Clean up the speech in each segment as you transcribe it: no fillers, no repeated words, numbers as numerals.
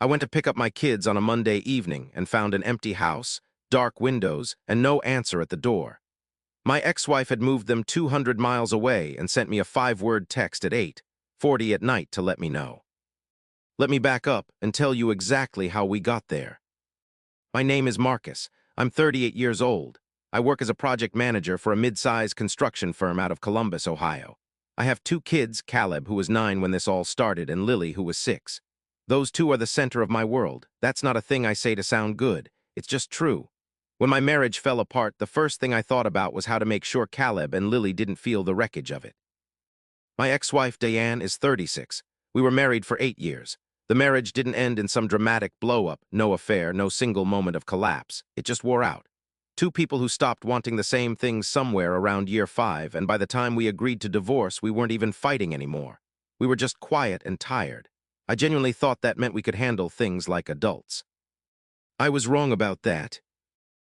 I went to pick up my kids on a Monday evening and found an empty house, dark windows, and no answer at the door. My ex-wife had moved them 200 miles away and sent me a 5-word text at 8:40 at night to let me know. Let me back up and tell you exactly how we got there. My name is Marcus. I'm 38 years old. I work as a project manager for a mid-sized construction firm out of Columbus, Ohio. I have 2 kids, Caleb, who was 9 when this all started, and Lily, who was 6. Those 2 are the center of my world. That's not a thing I say to sound good. It's just true. When my marriage fell apart, the first thing I thought about was how to make sure Caleb and Lily didn't feel the wreckage of it. My ex-wife, Diane, is 36. We were married for 8 years. The marriage didn't end in some dramatic blow-up, no affair, no single moment of collapse. It just wore out. 2 people who stopped wanting the same things somewhere around year 5, and by the time we agreed to divorce, we weren't even fighting anymore. We were just quiet and tired. I genuinely thought that meant we could handle things like adults. I was wrong about that.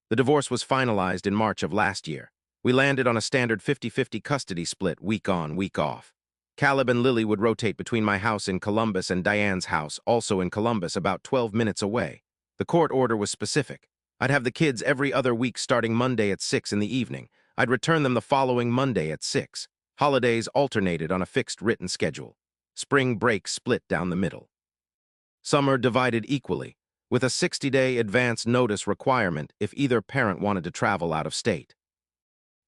The divorce was finalized in March of last year. We landed on a standard 50-50 custody split, week on, week off. Caleb and Lily would rotate between my house in Columbus and Diane's house, also in Columbus, about 12 minutes away. The court order was specific. I'd have the kids every other week starting Monday at 6 in the evening. I'd return them the following Monday at 6. Holidays alternated on a fixed written schedule. Spring break split down the middle. Summer divided equally, with a 60-day advance notice requirement if either parent wanted to travel out of state.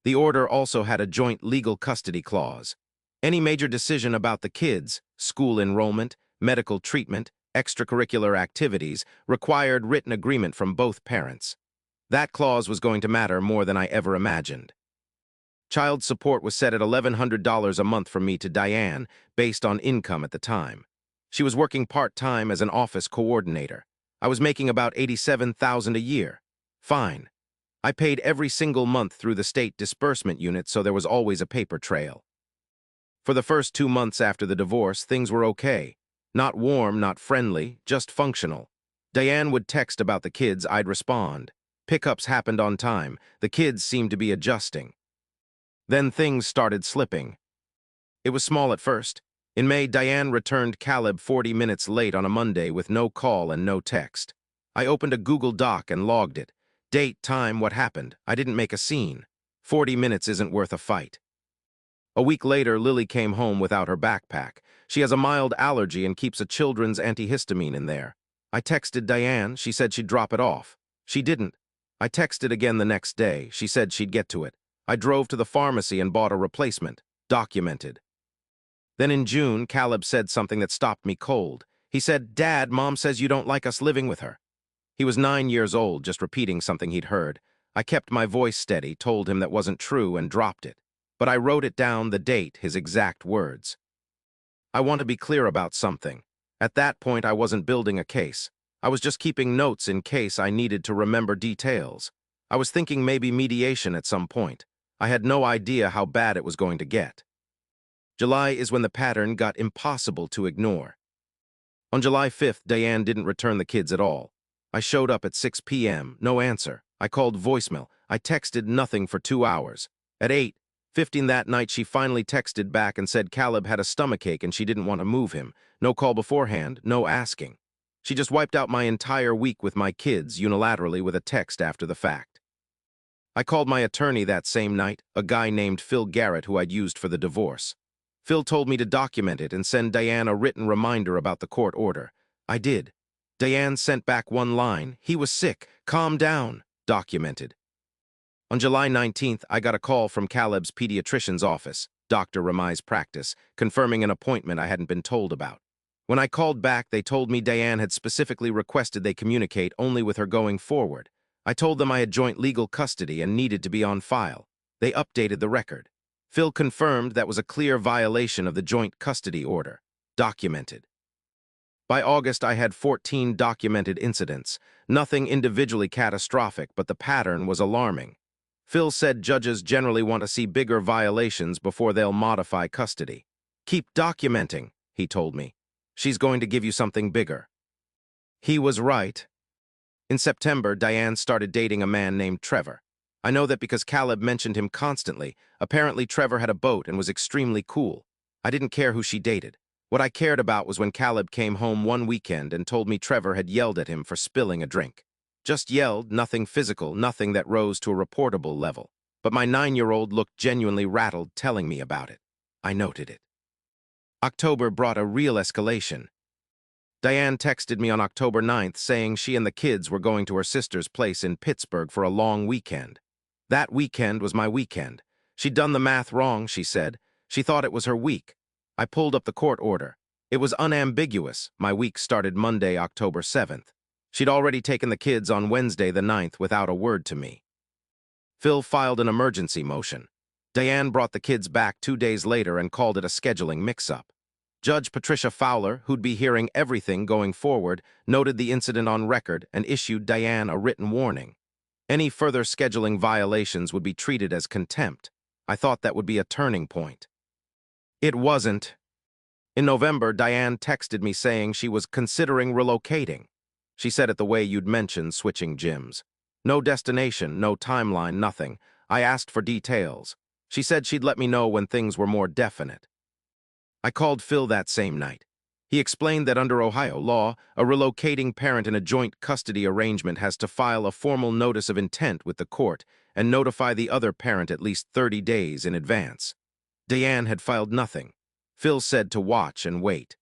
The order also had a joint legal custody clause. Any major decision about the kids, school enrollment, medical treatment, extracurricular activities, required written agreement from both parents. That clause was going to matter more than I ever imagined. Child support was set at $1,100 a month from me to Diane, based on income at the time. She was working part-time as an office coordinator. I was making about $87,000 a year. Fine. I paid every single month through the state disbursement unit, so there was always a paper trail. For the first 2 months after the divorce, things were okay. Not warm, not friendly, just functional. Diane would text about the kids, I'd respond. Pickups happened on time. The kids seemed to be adjusting. Then things started slipping. It was small at first. In May, Diane returned Caleb 40 minutes late on a Monday with no call and no text. I opened a Google Doc and logged it. Date, time, what happened. I didn't make a scene. 40 minutes isn't worth a fight. A week later, Lily came home without her backpack. She has a mild allergy and keeps a children's antihistamine in there. I texted Diane. She said she'd drop it off. She didn't. I texted again the next day. She said she'd get to it. I drove to the pharmacy and bought a replacement. Documented. Then in June, Caleb said something that stopped me cold. He said, "Dad, Mom says you don't like us living with her." He was 9 years old, just repeating something he'd heard. I kept my voice steady, told him that wasn't true, and dropped it. But I wrote it down, the date, his exact words. I want to be clear about something. At that point, I wasn't building a case. I was just keeping notes in case I needed to remember details. I was thinking maybe mediation at some point. I had no idea how bad it was going to get. July is when the pattern got impossible to ignore. On July 5th, Diane didn't return the kids at all. I showed up at 6 p.m., no answer. I called voicemail. I texted nothing for 2 hours. At 8:15 that night, she finally texted back and said Caleb had a stomachache and she didn't want to move him. No call beforehand, no asking. She just wiped out my entire week with my kids unilaterally with a text after the fact. I called my attorney that same night, a guy named Phil Garrett who I'd used for the divorce. Phil told me to document it and send Diane a written reminder about the court order. I did. Diane sent back one line, "He was sick, calm down," documented. On July 19th, I got a call from Caleb's pediatrician's office, Dr. Ramai's practice, confirming an appointment I hadn't been told about. When I called back, they told me Diane had specifically requested they communicate only with her going forward. I told them I had joint legal custody and needed to be on file. They updated the record. Phil confirmed that was a clear violation of the joint custody order. Documented. By August, I had 14 documented incidents. Nothing individually catastrophic, but the pattern was alarming. Phil said judges generally want to see bigger violations before they'll modify custody. "Keep documenting," he told me. "She's going to give you something bigger." He was right. In September, Diane started dating a man named Trevor. I know that because Caleb mentioned him constantly. Apparently, Trevor had a boat and was extremely cool. I didn't care who she dated. What I cared about was when Caleb came home one weekend and told me Trevor had yelled at him for spilling a drink. Just yelled, nothing physical, nothing that rose to a reportable level. But my 9-year-old looked genuinely rattled telling me about it. I noted it. October brought a real escalation. Diane texted me on October 9th saying she and the kids were going to her sister's place in Pittsburgh for a long weekend. That weekend was my weekend. She'd done the math wrong, she said. She thought it was her week. I pulled up the court order. It was unambiguous. My week started Monday, October 7th. She'd already taken the kids on Wednesday the 9th without a word to me. Phil filed an emergency motion. Diane brought the kids back 2 days later and called it a scheduling mix-up. Judge Patricia Fowler, who'd be hearing everything going forward, noted the incident on record and issued Diane a written warning. Any further scheduling violations would be treated as contempt. I thought that would be a turning point. It wasn't. In November, Diane texted me saying she was considering relocating. She said it the way you'd mentioned switching gyms. No destination, no timeline, nothing. I asked for details. She said she'd let me know when things were more definite. I called Phil that same night. He explained that under Ohio law, a relocating parent in a joint custody arrangement has to file a formal notice of intent with the court and notify the other parent at least 30 days in advance. Diane had filed nothing. Phil said to watch and wait.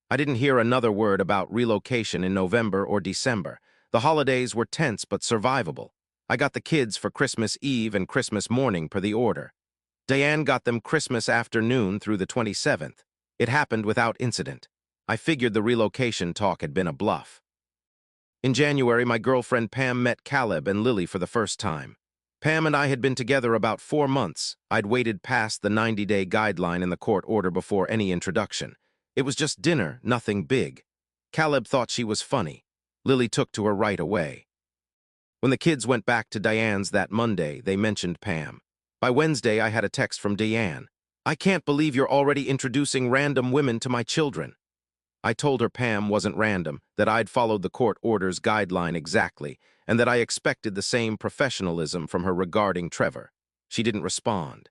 I didn't hear another word about relocation in November or December. The holidays were tense but survivable. I got the kids for Christmas Eve and Christmas morning per the order. Diane got them Christmas afternoon through the 27th. It happened without incident. I figured the relocation talk had been a bluff. In January, my girlfriend Pam met Caleb and Lily for the first time. Pam and I had been together about 4 months. I'd waited past the 90-day guideline in the court order before any introduction. It was just dinner, nothing big. Caleb thought she was funny. Lily took to her right away. When the kids went back to Diane's that Monday, they mentioned Pam. By Wednesday, I had a text from Diane. I can't believe you're already introducing random women to my children. I told her Pam wasn't random, that I'd followed the court order's guideline exactly, and that I expected the same professionalism from her regarding Trevor. She didn't respond.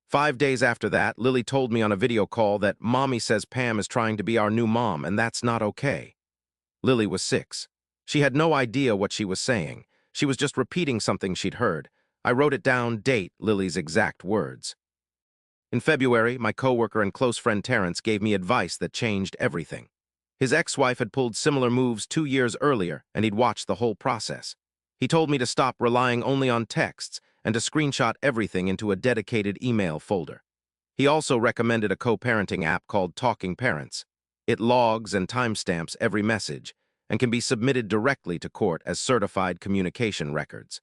5 days after that, Lily told me on a video call that Mommy says Pam is trying to be our new mom, and that's not okay. Lily was 6. She had no idea what she was saying. She was just repeating something she'd heard. I wrote it down, date, Lily's exact words. In February, my coworker and close friend Terrence gave me advice that changed everything. His ex-wife had pulled similar moves 2 years earlier, and he'd watched the whole process. He told me to stop relying only on texts and to screenshot everything into a dedicated email folder. He also recommended a co-parenting app called Talking Parents. It logs and timestamps every message and can be submitted directly to court as certified communication records.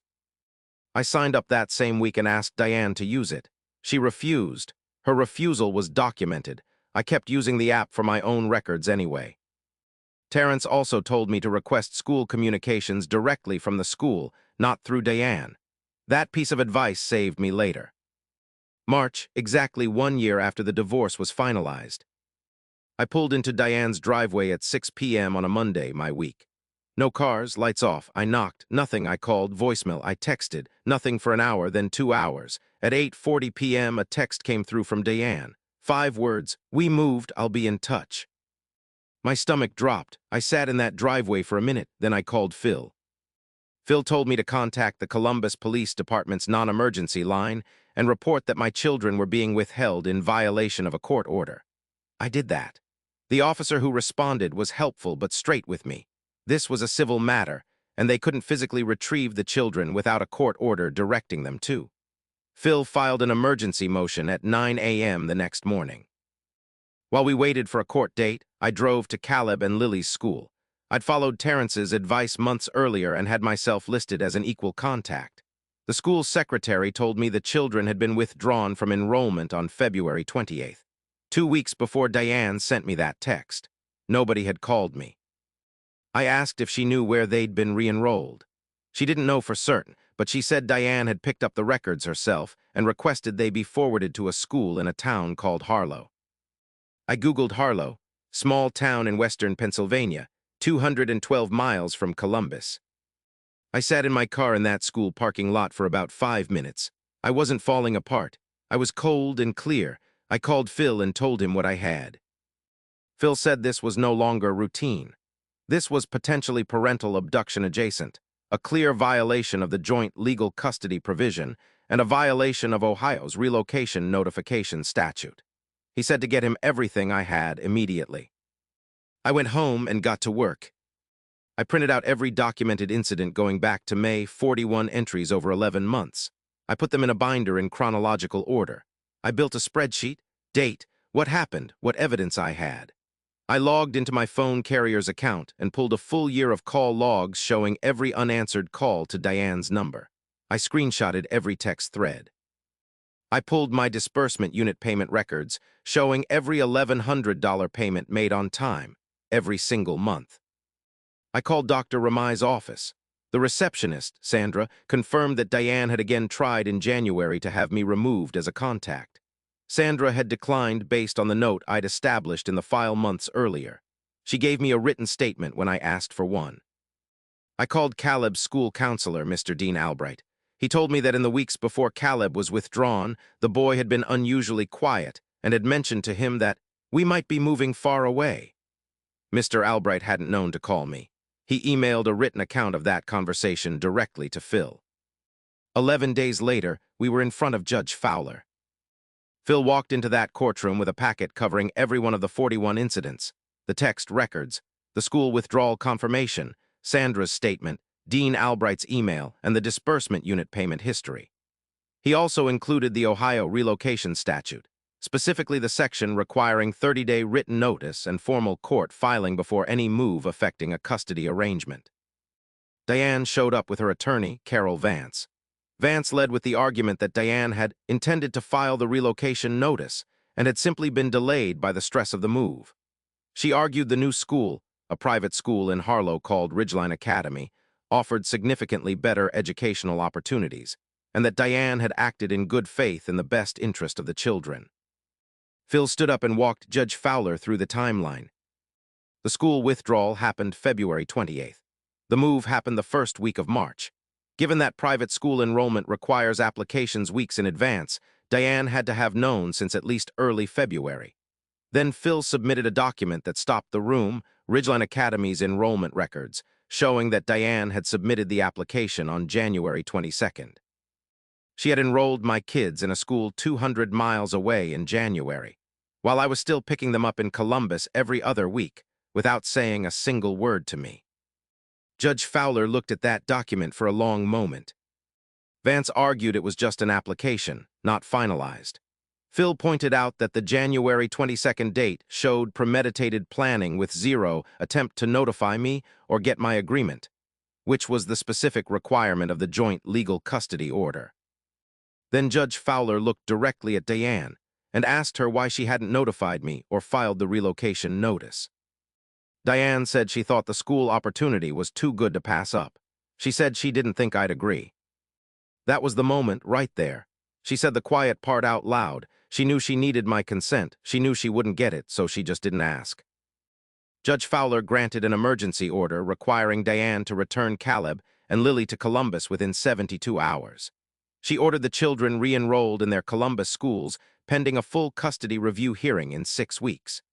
I signed up that same week and asked Diane to use it. She refused. Her refusal was documented. I kept using the app for my own records anyway. Terrence also told me to request school communications directly from the school, not through Diane. That piece of advice saved me later. March, exactly 1 year after the divorce was finalized. I pulled into Diane's driveway at 6 p.m. on a Monday, my week. No cars, lights off. I knocked, nothing. I called, voicemail. I texted, nothing for an hour, then 2 hours. At 8:40 p.m., a text came through from Diane. 5 words, "We moved, I'll be in touch." My stomach dropped. I sat in that driveway for a minute, then I called Phil. Phil told me to contact the Columbus Police Department's non-emergency line and report that my children were being withheld in violation of a court order. I did that. The officer who responded was helpful but straight with me. This was a civil matter, and they couldn't physically retrieve the children without a court order directing them to. Phil filed an emergency motion at 9 a.m. the next morning. While we waited for a court date, I drove to Caleb and Lily's school. I'd followed Terrence's advice months earlier and had myself listed as an equal contact. The school's secretary told me the children had been withdrawn from enrollment on February 28th. 2 weeks before Diane sent me that text. Nobody had called me. I asked if she knew where they'd been re-enrolled. She didn't know for certain, but she said Diane had picked up the records herself and requested they be forwarded to a school in a town called Harlow. I Googled Harlow, small town in western Pennsylvania, 212 miles from Columbus. I sat in my car in that school parking lot for about 5 minutes. I wasn't falling apart. I was cold and clear. I called Phil and told him what I had. Phil said this was no longer routine. This was potentially parental abduction adjacent, a clear violation of the joint legal custody provision and a violation of Ohio's relocation notification statute. He said to get him everything I had immediately. I went home and got to work. I printed out every documented incident going back to May, 41 entries over 11 months. I put them in a binder in chronological order. I built a spreadsheet, date, what happened, what evidence I had. I logged into my phone carrier's account and pulled a full year of call logs showing every unanswered call to Diane's number. I screenshotted every text thread. I pulled my disbursement unit payment records showing every $1,100 payment made on time, every single month. I called Dr. Ramai's office. The receptionist, Sandra, confirmed that Diane had again tried in January to have me removed as a contact. Sandra had declined based on the note I'd established in the file months earlier. She gave me a written statement when I asked for one. I called Caleb's school counselor, Mr. Dean Albright. He told me that in the weeks before Caleb was withdrawn, the boy had been unusually quiet and had mentioned to him that we might be moving far away. Mr. Albright hadn't known to call me. He emailed a written account of that conversation directly to Phil. 11 days later, we were in front of Judge Fowler. Phil walked into that courtroom with a packet covering every one of the 41 incidents, the text records, the school withdrawal confirmation, Sandra's statement, Dean Albright's email, and the disbursement unit payment history. He also included the Ohio relocation statute, specifically the section requiring 30-day written notice and formal court filing before any move affecting a custody arrangement. Diane showed up with her attorney, Carol Vance. Vance led with the argument that Diane had intended to file the relocation notice and had simply been delayed by the stress of the move. She argued the new school, a private school in Harlow called Ridgeline Academy, offered significantly better educational opportunities, and that Diane had acted in good faith in the best interest of the children. Phil stood up and walked Judge Fowler through the timeline. The school withdrawal happened February 28th. The move happened the first week of March. Given that private school enrollment requires applications weeks in advance, Diane had to have known since at least early February. Then Phil submitted a document that stopped the room, Ridgeline Academy's enrollment records, showing that Diane had submitted the application on January 22nd. She had enrolled my kids in a school 200 miles away in January, while I was still picking them up in Columbus every other week, without saying a single word to me. Judge Fowler looked at that document for a long moment. Vance argued it was just an application, not finalized. Phil pointed out that the January 22nd date showed premeditated planning with zero attempt to notify me or get my agreement, which was the specific requirement of the joint legal custody order. Then Judge Fowler looked directly at Diane and asked her why she hadn't notified me or filed the relocation notice. Diane said she thought the school opportunity was too good to pass up. She said she didn't think I'd agree. That was the moment right there. She said the quiet part out loud. She knew she needed my consent. She knew she wouldn't get it, so she just didn't ask. Judge Fowler granted an emergency order requiring Diane to return Caleb and Lily to Columbus within 72 hours. She ordered the children re-enrolled in their Columbus schools pending a full custody review hearing in 6 weeks.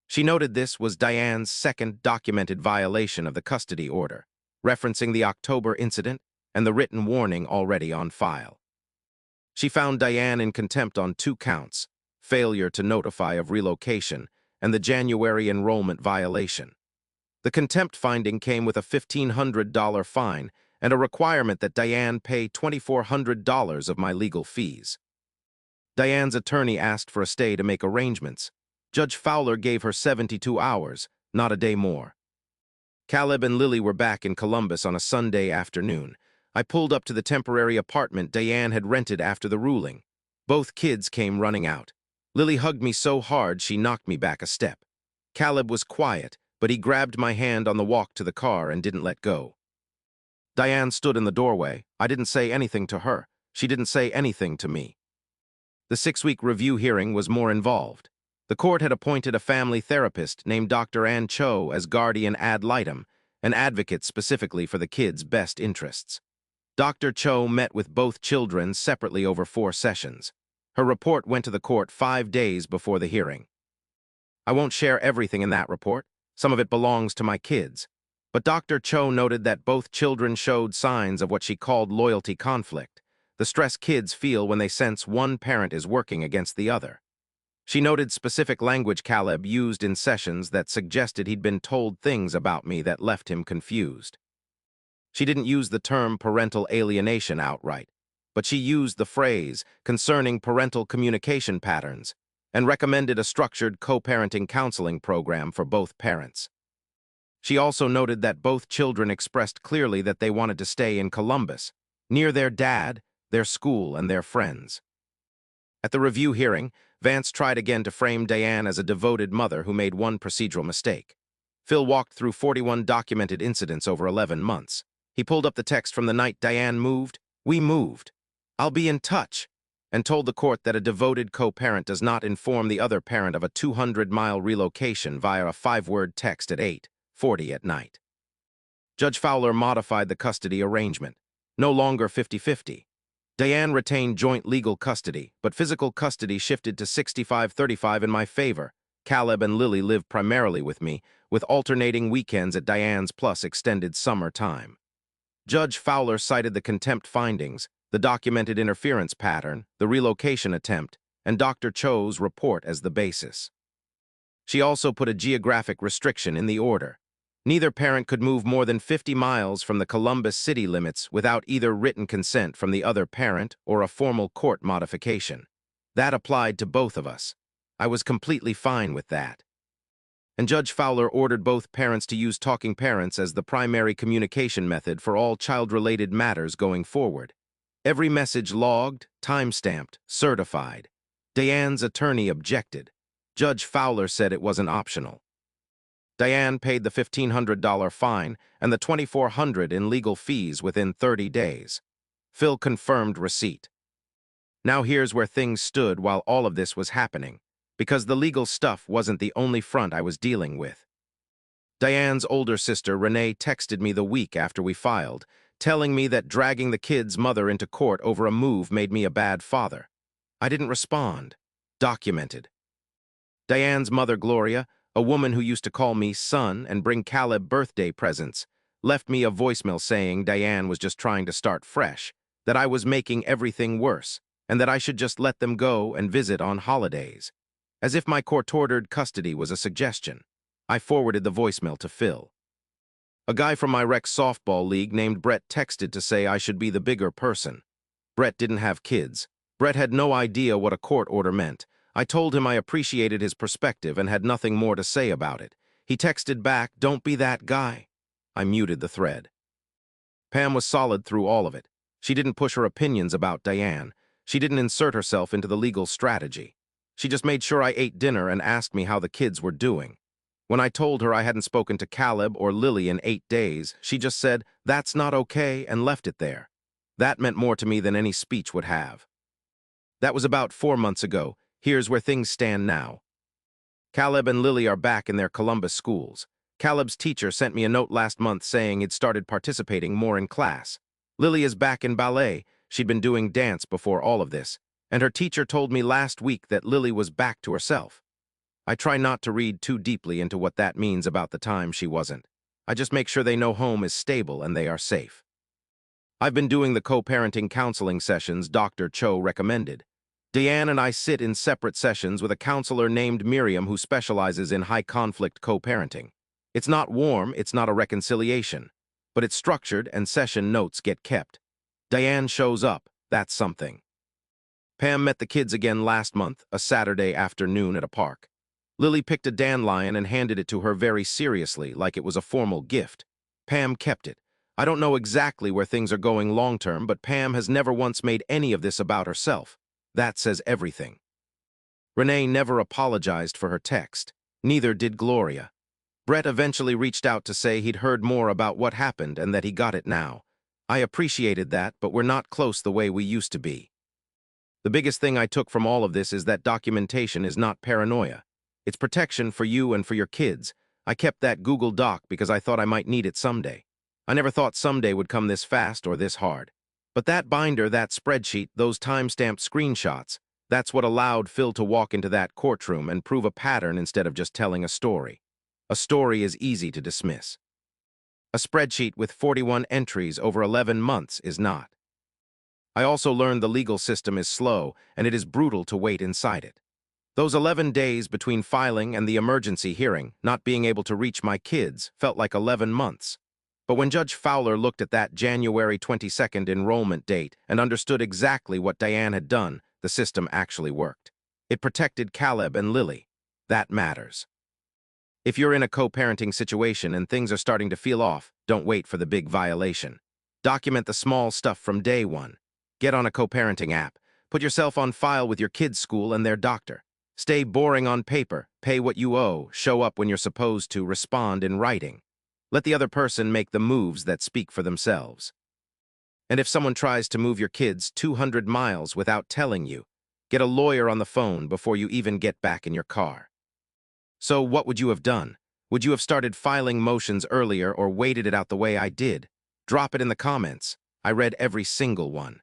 She noted this was Diane's second documented violation of the custody order, referencing the October incident and the written warning already on file. She found Diane in contempt on 2 counts, failure to notify of relocation and the January enrollment violation. The contempt finding came with a $1,500 fine and a requirement that Diane pay $2,400 of my legal fees. Diane's attorney asked for a stay to make arrangements. Judge Fowler gave her 72 hours, not a day more. Caleb and Lily were back in Columbus on a Sunday afternoon. I pulled up to the temporary apartment Diane had rented after the ruling. Both kids came running out. Lily hugged me so hard she knocked me back a step. Caleb was quiet, but he grabbed my hand on the walk to the car and didn't let go. Diane stood in the doorway. I didn't say anything to her. She didn't say anything to me. The 6-week review hearing was more involved. The court had appointed a family therapist named Dr. Ann Cho as guardian ad litem, an advocate specifically for the kids' best interests. Dr. Cho met with both children separately over 4 sessions. Her report went to the court 5 days before the hearing. I won't share everything in that report. Some of it belongs to my kids. But Dr. Cho noted that both children showed signs of what she called loyalty conflict, the stress kids feel when they sense one parent is working against the other. She noted specific language Caleb used in sessions that suggested he'd been told things about me that left him confused. She didn't use the term parental alienation outright, but she used the phrase concerning parental communication patterns and recommended a structured co-parenting counseling program for both parents. She also noted that both children expressed clearly that they wanted to stay in Columbus, near their dad, their school, and their friends. At the review hearing, Vance tried again to frame Diane as a devoted mother who made one procedural mistake. Phil walked through 41 documented incidents over 11 months. He pulled up the text from the night Diane moved. "We moved. I'll be in touch," and told the court that a devoted co-parent does not inform the other parent of a 200-mile relocation via a 5-word text at 8:40 at night. Judge Fowler modified the custody arrangement. No longer 50-50. Diane retained joint legal custody, but physical custody shifted to 65-35 in my favor. Caleb and Lily live primarily with me, with alternating weekends at Diane's plus extended summer time. Judge Fowler cited the contempt findings, the documented interference pattern, the relocation attempt, and Dr. Cho's report as the basis. She also put a geographic restriction in the order. Neither parent could move more than 50 miles from the Columbus city limits without either written consent from the other parent or a formal court modification. That applied to both of us. I was completely fine with that. And Judge Fowler ordered both parents to use talking parents as the primary communication method for all child-related matters going forward. Every message logged, time-stamped, certified. Diane's attorney objected. Judge Fowler said it wasn't optional. Diane paid the $1,500 fine and the $2,400 in legal fees within 30 days. Phil confirmed receipt. Now here's where things stood while all of this was happening, because the legal stuff wasn't the only front I was dealing with. Diane's older sister, Renee, texted me the week after we filed, telling me that dragging the kid's mother into court over a move made me a bad father. I didn't respond. Documented. Diane's mother, Gloria, a woman who used to call me son and bring Caleb birthday presents, left me a voicemail saying Diane was just trying to start fresh, that I was making everything worse, and that I should just let them go and visit on holidays. As if my court-ordered custody was a suggestion. I forwarded the voicemail to Phil. A guy from my rec softball league named Brett texted to say I should be the bigger person. Brett didn't have kids. Brett had no idea what a court order meant. I told him I appreciated his perspective and had nothing more to say about it. He texted back, "Don't be that guy." I muted the thread. Pam was solid through all of it. She didn't push her opinions about Diane. She didn't insert herself into the legal strategy. She just made sure I ate dinner and asked me how the kids were doing. When I told her I hadn't spoken to Caleb or Lily in 8 days, she just said, "That's not okay," and left it there. That meant more to me than any speech would have. That was about 4 months ago. Here's where things stand now. Caleb and Lily are back in their Columbus schools. Caleb's teacher sent me a note last month saying he'd started participating more in class. Lily is back in ballet. She'd been doing dance before all of this. And her teacher told me last week that Lily was back to herself. I try not to read too deeply into what that means about the time she wasn't. I just make sure they know home is stable and they are safe. I've been doing the co-parenting counseling sessions Dr. Cho recommended. Diane and I sit in separate sessions with a counselor named Miriam who specializes in high-conflict co-parenting. It's not warm, it's not a reconciliation, but it's structured and session notes get kept. Diane shows up, that's something. Pam met the kids again last month, a Saturday afternoon at a park. Lily picked a dandelion and handed it to her very seriously, like it was a formal gift. Pam kept it. I don't know exactly where things are going long-term, but Pam has never once made any of this about herself. That says everything. Renee never apologized for her text. Neither did Gloria. Brett eventually reached out to say he'd heard more about what happened and that he got it now. I appreciated that, but we're not close the way we used to be. The biggest thing I took from all of this is that documentation is not paranoia. It's protection for you and for your kids. I kept that Google Doc because I thought I might need it someday. I never thought someday would come this fast or this hard. But that binder, that spreadsheet, those time-stamped screenshots, That's what allowed Phil to walk into that courtroom and prove a pattern instead of just telling a story. A story is easy to dismiss. A spreadsheet with 41 entries over 11 months is not. I also learned the legal system is slow and it is brutal to wait inside it. Those 11 days between filing and the emergency hearing, not being able to reach my kids, felt like 11 months. But when Judge Fowler looked at that January 22nd enrollment date and understood exactly what Diane had done, the system actually worked. It protected Caleb and Lily. That matters. If you're in a co-parenting situation and things are starting to feel off, don't wait for the big violation. Document the small stuff from day one. Get on a co-parenting app. Put yourself on file with your kids' school and their doctor. Stay boring on paper, pay what you owe, show up when you're supposed to, respond in writing. Let the other person make the moves that speak for themselves. And if someone tries to move your kids 200 miles without telling you, get a lawyer on the phone before you even get back in your car. So what would you have done? Would you have started filing motions earlier or waited it out the way I did? Drop it in the comments. I read every single one.